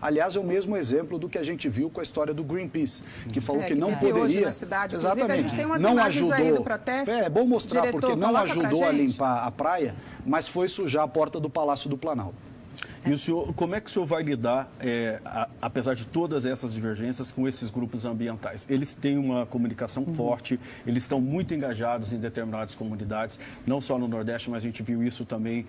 Aliás, é o mesmo exemplo do que a gente viu com a história do Greenpeace, que falou que não teve poderia... hoje na cidade, exatamente, a gente tem umas não imagens ajudou, aí do protesto. é bom mostrar, Diretor, porque não coloca pra ajudou a gente. limpar a praia, mas foi sujar a porta do Palácio do Planalto. E o senhor, como é que o senhor vai lidar, apesar de todas essas divergências, com esses grupos ambientais? Eles têm uma comunicação forte, eles estão muito engajados em determinadas comunidades, não só no Nordeste, mas a gente viu isso também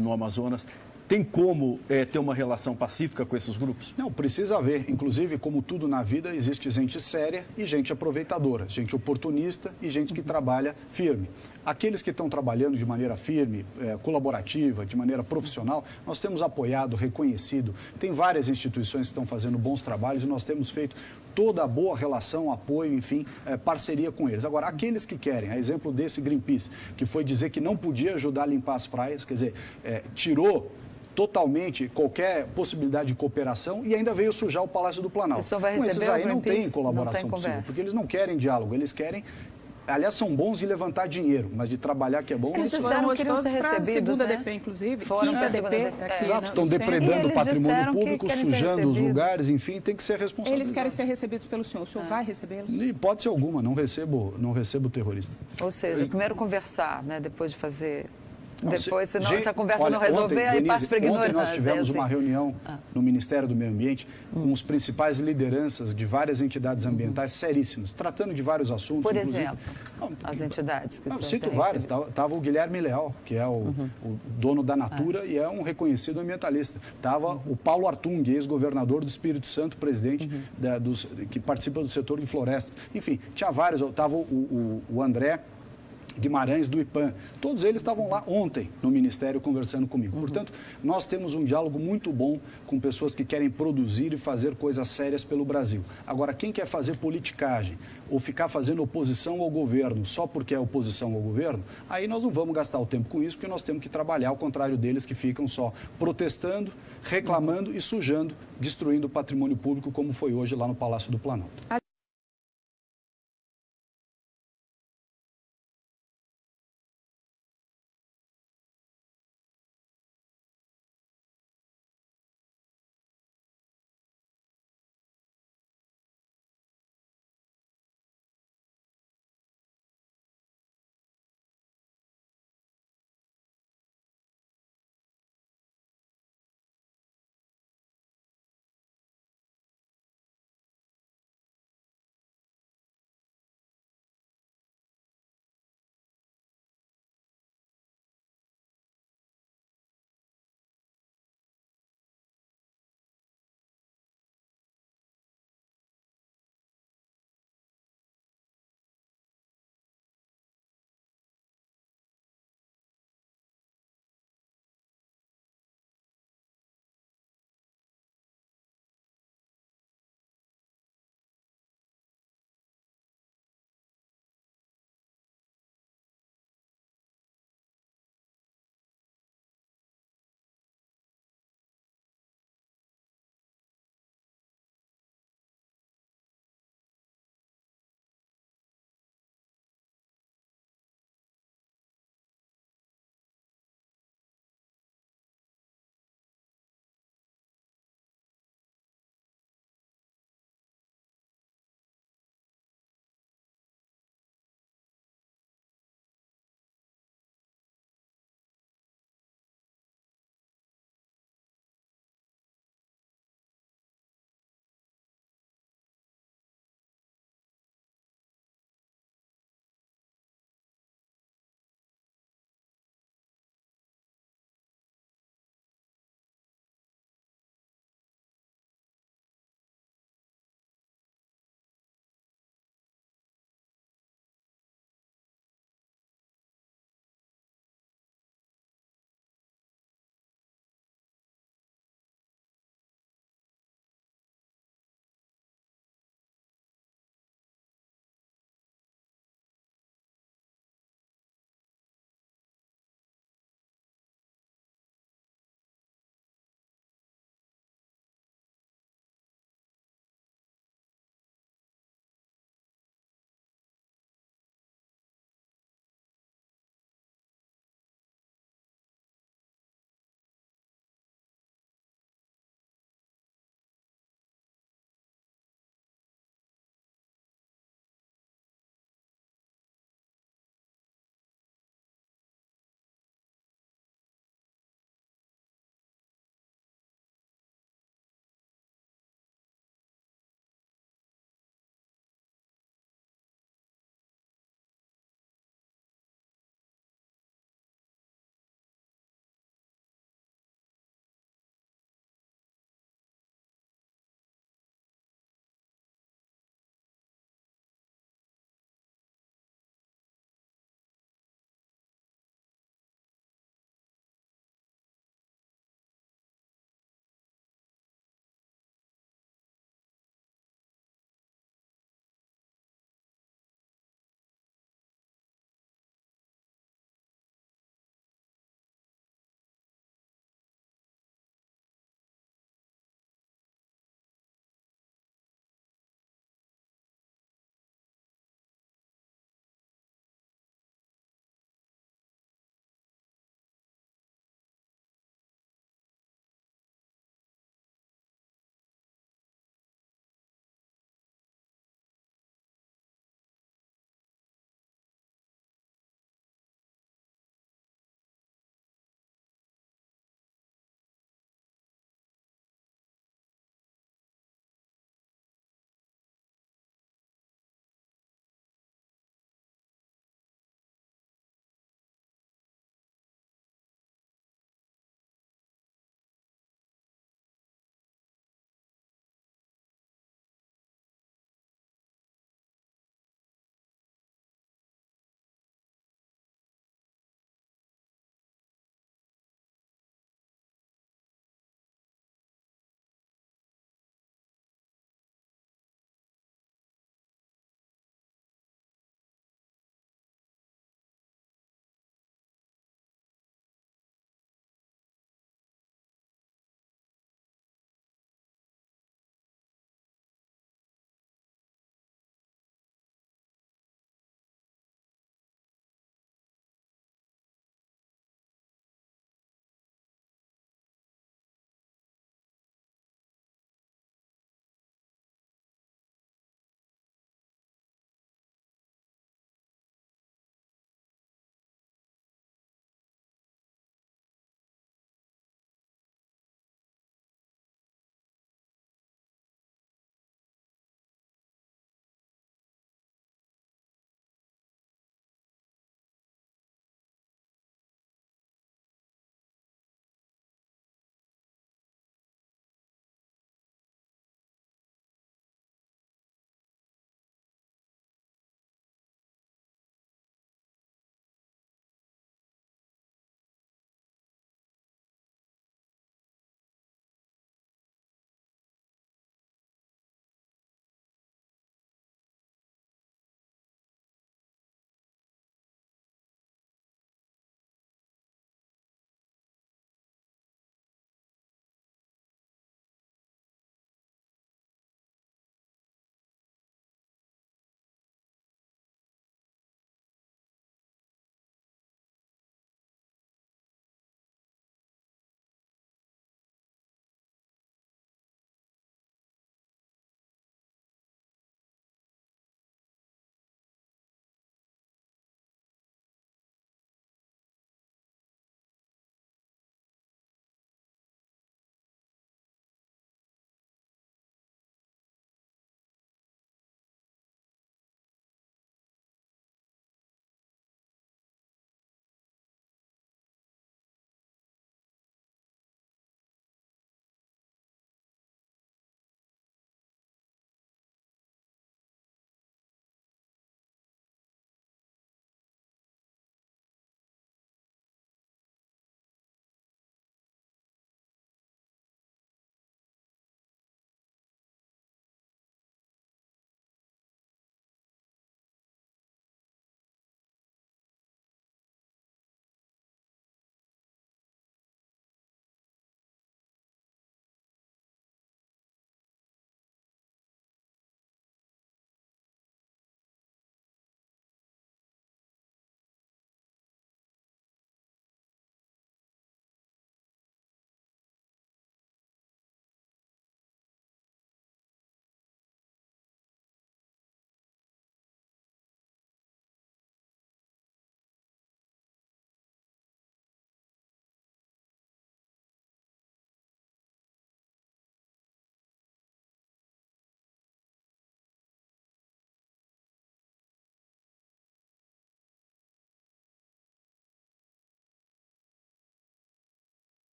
no Amazonas. Tem como ter uma relação pacífica com esses grupos? Não, precisa haver. Inclusive, como tudo na vida, existe gente séria e gente aproveitadora, gente oportunista e gente que trabalha firme. Aqueles que estão trabalhando de maneira firme, colaborativa, de maneira profissional, nós temos apoiado, reconhecido. Tem várias instituições que estão fazendo bons trabalhos e nós temos feito toda a boa relação, apoio, enfim, parceria com eles. Agora, aqueles que querem, a exemplo desse Greenpeace, que foi dizer que não podia ajudar a limpar as praias, quer dizer, tirou totalmente qualquer possibilidade de cooperação e ainda veio sujar o Palácio do Planalto. O vai com esses aí não tem não colaboração tem possível, porque eles não querem diálogo, eles querem... Aliás, são bons de levantar dinheiro, mas de trabalhar que é bom... Eles disseram que queriam ser recebidos, segunda né? DP, inclusive. Foram para a DP, DP. Exato, estão depredando o patrimônio público, sujando os lugares, enfim, tem que ser responsabilizado. Eles querem ser recebidos pelo senhor. O senhor vai recebê-los? Hipótese alguma, não recebo terrorista. Ou seja, primeiro conversar, né? Depois de fazer... Depois, se a conversa olha, não resolver, ontem, aí Denise, parte para ignorância. Ontem nós tivemos uma reunião no Ministério do Meio Ambiente com os principais lideranças de várias entidades ambientais seríssimas, tratando de vários assuntos. Por exemplo, as entidades que o senhor cito tem várias. recebido. Estava o Guilherme Leal, que é o dono da Natura e é um reconhecido ambientalista. Estava o Paulo Artung, ex-governador do Espírito Santo, presidente que participa do setor de florestas. Enfim, tinha vários. Estava o André Guimarães do IPAM. Todos eles estavam lá ontem no Ministério conversando comigo. Portanto, nós temos um diálogo muito bom com pessoas que querem produzir e fazer coisas sérias pelo Brasil. Agora, quem quer fazer politicagem ou ficar fazendo oposição ao governo só porque é oposição ao governo, aí nós não vamos gastar o tempo com isso, porque nós temos que trabalhar ao contrário deles que ficam só protestando, reclamando e sujando, destruindo o patrimônio público como foi hoje lá no Palácio do Planalto.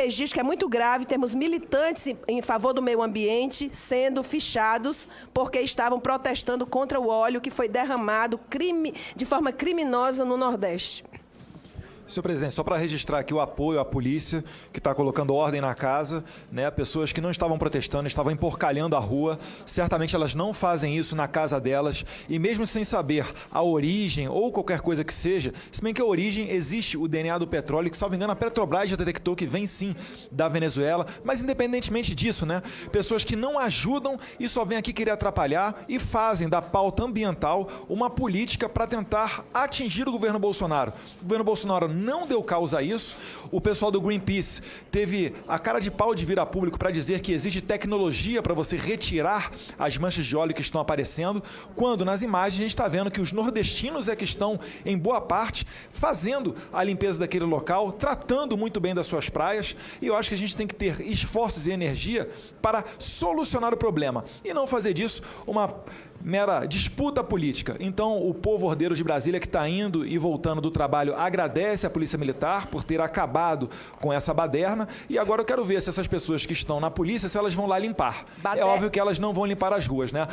registro que é muito grave, temos militantes em favor do meio ambiente sendo fichados porque estavam protestando contra o óleo que foi derramado de forma criminosa no Nordeste. Senhor presidente, só para registrar aqui o apoio à polícia, que está colocando ordem na casa, né? Pessoas que não estavam protestando, estavam emporcalhando a rua, certamente elas não fazem isso na casa delas, e mesmo sem saber a origem ou qualquer coisa que seja, se bem que a origem existe o DNA do petróleo, que, salvo engano, a Petrobras já detectou que vem sim da Venezuela, mas independentemente disso, né? Pessoas que não ajudam e só vêm aqui querer atrapalhar e fazem da pauta ambiental uma política para tentar atingir o governo Bolsonaro. O governo Bolsonaro não deu causa a isso. O pessoal do Greenpeace teve a cara de pau de vir a público para dizer que existe tecnologia para você retirar as manchas de óleo que estão aparecendo, quando nas imagens a gente está vendo que os nordestinos é que estão, em boa parte, fazendo a limpeza daquele local, tratando muito bem das suas praias, e eu acho que a gente tem que ter esforços e energia para solucionar o problema, e não fazer disso uma mera disputa política. Então, o povo ordeiro de Brasília, que está indo e voltando do trabalho, agradece à Polícia Militar por ter acabado com essa baderna, e agora eu quero ver se essas pessoas que estão na polícia, se elas vão lá limpar. É óbvio que elas não vão limpar as ruas, né?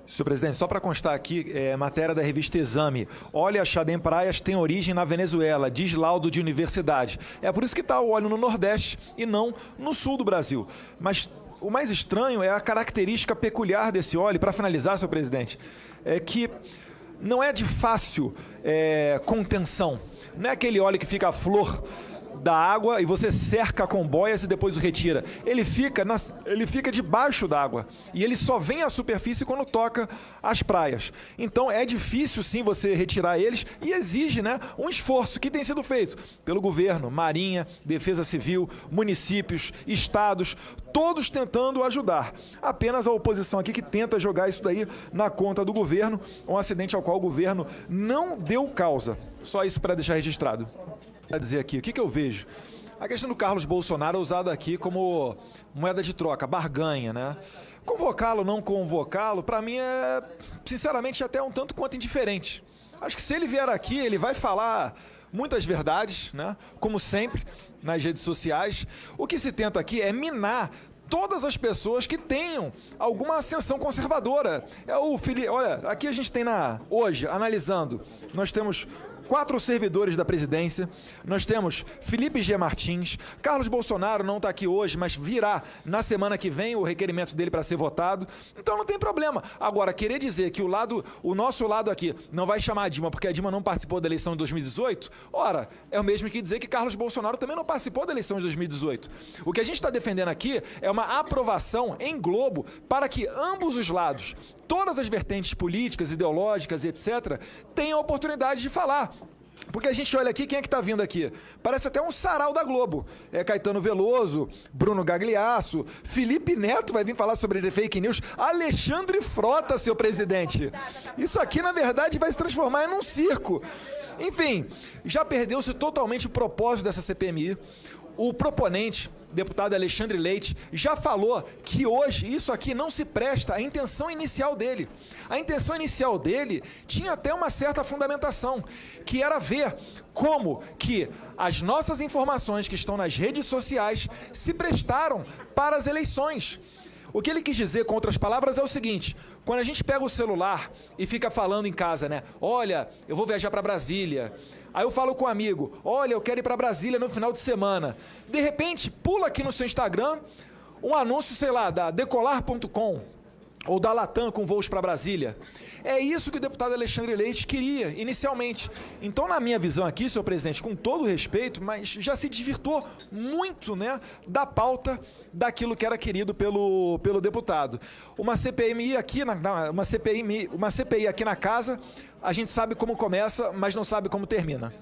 Senhor presidente, só para constar aqui, matéria da revista Exame. Óleo achado em praias tem origem na Venezuela, diz laudo de universidade. É por isso que está o óleo no Nordeste e não no sul do Brasil. Mas o mais estranho é a característica peculiar desse óleo, para finalizar, senhor presidente, é que não é de fácil contenção. Não é aquele óleo que fica a flor da água e você cerca com boias e depois o retira. Ele fica debaixo d'água e ele só vem à superfície quando toca as praias. Então é difícil sim você retirar eles e exige, né, um esforço que tem sido feito pelo governo, Marinha, Defesa Civil, municípios, estados, todos tentando ajudar. Apenas a oposição aqui que tenta jogar isso daí na conta do governo, um acidente ao qual o governo não deu causa. Só isso para deixar registrado. A dizer aqui, o que eu vejo? A questão do Carlos Bolsonaro é usada aqui como moeda de troca, barganha, né? Convocá-lo, não convocá-lo, para mim é, sinceramente, até um tanto quanto indiferente. Acho que se ele vier aqui, ele vai falar muitas verdades, né? Como sempre, nas redes sociais. O que se tenta aqui é minar todas as pessoas que tenham alguma ascensão conservadora. Olha, aqui a gente tem hoje, analisando, nós temos 4 servidores da presidência, nós temos Felipe G. Martins, Carlos Bolsonaro não está aqui hoje, mas virá na semana que vem o requerimento dele para ser votado, então não tem problema. Agora, querer dizer que o nosso lado aqui não vai chamar a Dilma porque a Dilma não participou da eleição de 2018, ora, é o mesmo que dizer que Carlos Bolsonaro também não participou da eleição de 2018. O que a gente está defendendo aqui é uma aprovação em globo para que ambos os lados, todas as vertentes políticas, ideológicas, etc., tenham a oportunidade de falar. Porque a gente olha aqui, quem é que está vindo aqui? Parece até um sarau da Globo. Caetano Veloso, Bruno Gagliasso, Felipe Neto vai vir falar sobre fake news, Alexandre Frota, seu presidente. Isso aqui, na verdade, vai se transformar em um circo. Enfim, já perdeu-se totalmente o propósito dessa CPMI. O proponente, deputado Alexandre Leite, já falou que hoje isso aqui não se presta à intenção inicial dele. A intenção inicial dele tinha até uma certa fundamentação, que era ver como que as nossas informações que estão nas redes sociais se prestaram para as eleições. O que ele quis dizer, com outras palavras, é o seguinte: quando a gente pega o celular e fica falando em casa, né? Olha, eu vou viajar para Brasília. Aí eu falo com um amigo, olha, eu quero ir para Brasília no final de semana. De repente, pula aqui no seu Instagram um anúncio, sei lá, da Decolar.com ou da Latam com voos para Brasília. É isso que o deputado Alexandre Leite queria, inicialmente. Então, na minha visão aqui, senhor presidente, com todo o respeito, mas já se desvirtuou muito, né, da pauta daquilo que era querido pelo deputado. Uma CPI aqui uma CPI aqui na casa, a gente sabe como começa, mas não sabe como termina.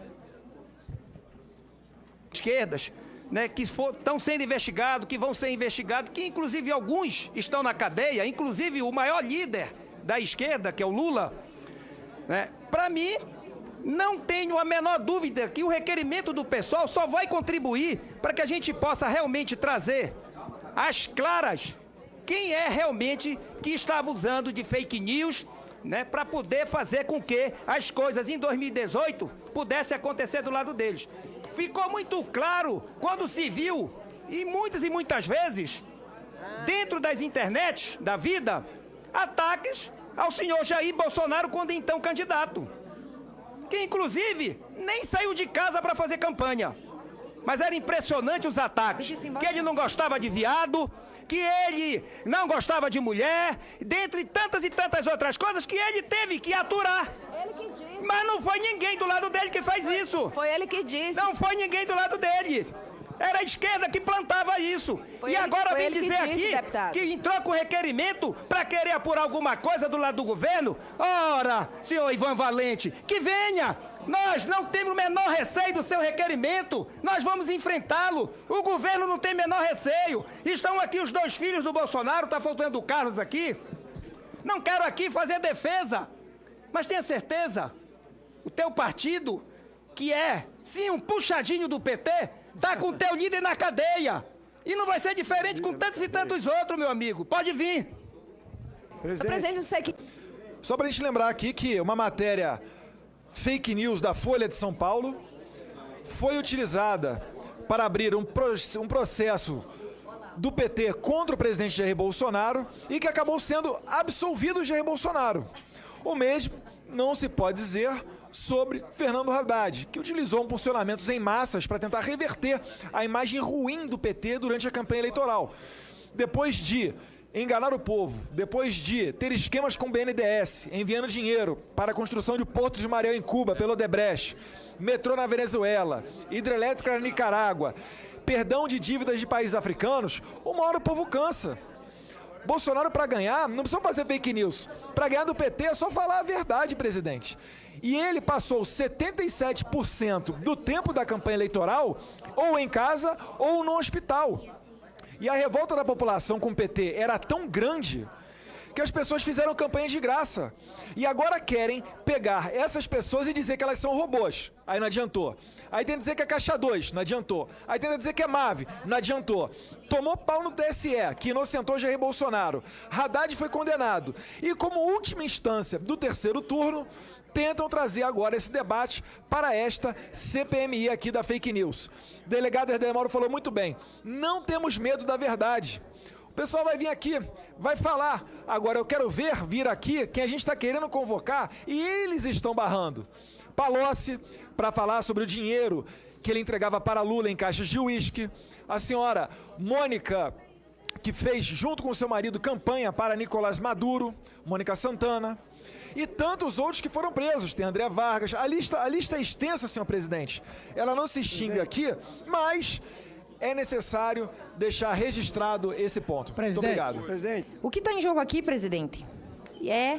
Esquerdas, né, que estão sendo investigados, que vão ser investigados, que inclusive alguns estão na cadeia, inclusive o maior líder da esquerda, que é o Lula, né? Para mim, não tenho a menor dúvida que o requerimento do pessoal só vai contribuir para que a gente possa realmente trazer às claras quem é realmente que estava usando de fake news, né, para poder fazer com que as coisas em 2018 pudessem acontecer do lado deles. Ficou muito claro quando se viu e muitas vezes, dentro das internets da vida, ataques ao senhor Jair Bolsonaro, quando então candidato, que inclusive nem saiu de casa para fazer campanha. Mas era impressionante os ataques, que ele não gostava de viado, que ele não gostava de mulher, dentre tantas e tantas outras coisas que ele teve que aturar. Ele que disse. Mas não foi ninguém do lado dele que faz isso. Foi ele que disse. Não foi ninguém do lado dele. Era a esquerda que plantava isso. Foi E agora vem dizer disse, aqui deputado, que entrou com requerimento para querer apurar alguma coisa do lado do governo. Ora, senhor Ivan Valente, que venha. Nós não temos o menor receio do seu requerimento. Nós vamos enfrentá-lo. O governo não tem menor receio. Estão aqui os 2 filhos do Bolsonaro, está faltando o Carlos aqui. Não quero aqui fazer defesa, mas tenha certeza, o teu partido, que é, sim, um puxadinho do PT, está com o teu líder na cadeia. E não vai ser diferente com tantos e tantos outros, meu amigo. Pode vir. Presidente, não sei que... Só para a gente lembrar aqui que uma matéria fake news da Folha de São Paulo foi utilizada para abrir um processo do PT contra o presidente Jair Bolsonaro e que acabou sendo absolvido Jair Bolsonaro. O mesmo não se pode dizer sobre Fernando Haddad, que utilizou funcionamentos em massas para tentar reverter a imagem ruim do PT durante a campanha eleitoral. Depois de enganar o povo, depois de ter esquemas com o BNDES, enviando dinheiro para a construção de Porto de Mariel em Cuba pelo Odebrecht, metrô na Venezuela, hidrelétrica na Nicarágua, perdão de dívidas de países africanos, uma hora o povo cansa. Bolsonaro, para ganhar, não precisa fazer fake news. Para ganhar do PT é só falar a verdade, presidente. E ele passou 77% do tempo da campanha eleitoral ou em casa ou no hospital. E a revolta da população com o PT era tão grande que as pessoas fizeram campanha de graça. E agora querem pegar essas pessoas e dizer que elas são robôs. Aí não adiantou. Aí tenta dizer que é Caixa 2, não adiantou. Aí tenta dizer que é MAV, não adiantou. Tomou pau no TSE, que inocentou Jair Bolsonaro. Haddad foi condenado. E como última instância do terceiro turno, tentam trazer agora esse debate para esta CPMI aqui da fake news. O delegado Herder Mauro falou muito bem. Não temos medo da verdade. O pessoal vai vir aqui, vai falar. Agora eu quero vir aqui quem a gente está querendo convocar e eles estão barrando. Palocci, para falar sobre o dinheiro que ele entregava para Lula em caixas de uísque. A senhora Mônica, que fez junto com seu marido campanha para Nicolás Maduro, Mônica Santana. E tantos outros que foram presos. Tem André Vargas. A lista é extensa, senhor presidente. Ela não se extingue aqui, mas é necessário deixar registrado esse ponto. Muito obrigado. O que está em jogo aqui, presidente, é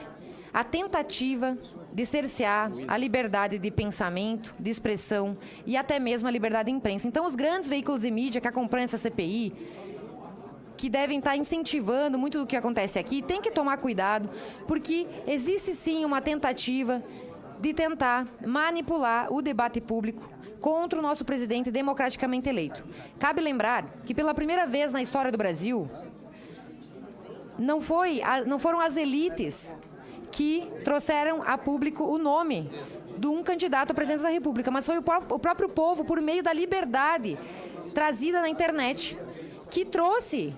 a tentativa de cercear a liberdade de pensamento, de expressão e até mesmo a liberdade de imprensa. Então, os grandes veículos de mídia que acompanham essa CPI, que devem estar incentivando muito do que acontece aqui, tem que tomar cuidado, porque existe sim uma tentativa de tentar manipular o debate público contra o nosso presidente democraticamente eleito. Cabe lembrar que pela primeira vez na história do Brasil, não foram as elites que trouxeram a público o nome de um candidato à presidência da República, mas foi o próprio povo, por meio da liberdade trazida na internet, que trouxe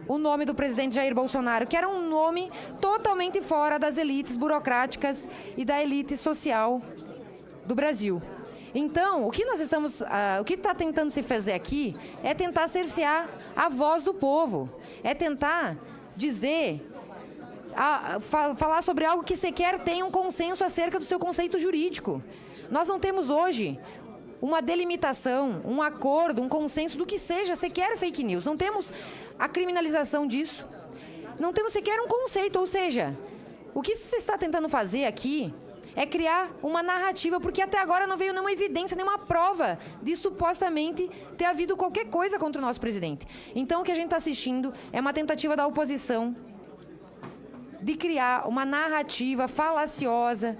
o nome do presidente Jair Bolsonaro, que era um nome totalmente fora das elites burocráticas e da elite social do Brasil. Então, o que está tentando se fazer aqui é tentar cercear a voz do povo, é tentar dizer, falar sobre algo que sequer tem um consenso acerca do seu conceito jurídico. Nós não temos hoje uma delimitação, um acordo, um consenso do que seja sequer fake news. Não temos a criminalização disso. Não temos sequer um conceito, ou seja, o que se está tentando fazer aqui é criar uma narrativa, porque até agora não veio nenhuma evidência, nenhuma prova de supostamente ter havido qualquer coisa contra o nosso presidente. Então, o que a gente está assistindo é uma tentativa da oposição de criar uma narrativa falaciosa.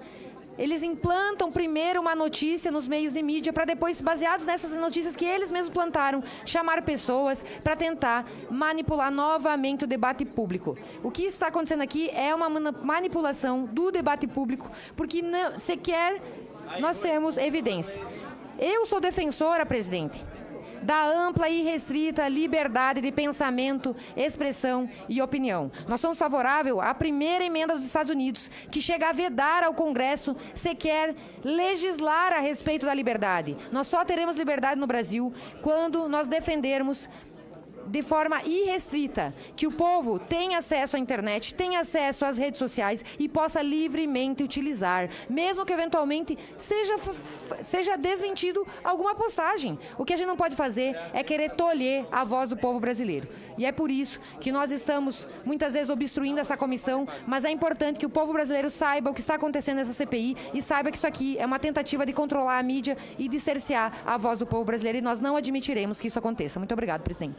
Eles implantam primeiro uma notícia nos meios de mídia para depois, baseados nessas notícias que eles mesmos plantaram, chamar pessoas para tentar manipular novamente o debate público. O que está acontecendo aqui é uma manipulação do debate público, porque não, sequer nós temos evidências. Eu sou defensora, presidente, da ampla e restrita liberdade de pensamento, expressão e opinião. Nós somos favoráveis à primeira emenda dos Estados Unidos, que chega a vedar ao Congresso sequer legislar a respeito da liberdade. Nós só teremos liberdade no Brasil quando nós defendermos de forma irrestrita, que o povo tenha acesso à internet, tenha acesso às redes sociais e possa livremente utilizar, mesmo que eventualmente seja desmentido alguma postagem. O que a gente não pode fazer é querer tolher a voz do povo brasileiro. E é por isso que nós estamos, muitas vezes, obstruindo essa comissão, mas é importante que o povo brasileiro saiba o que está acontecendo nessa CPI e saiba que isso aqui é uma tentativa de controlar a mídia e de cercear a voz do povo brasileiro, e nós não admitiremos que isso aconteça. Muito obrigado, presidente.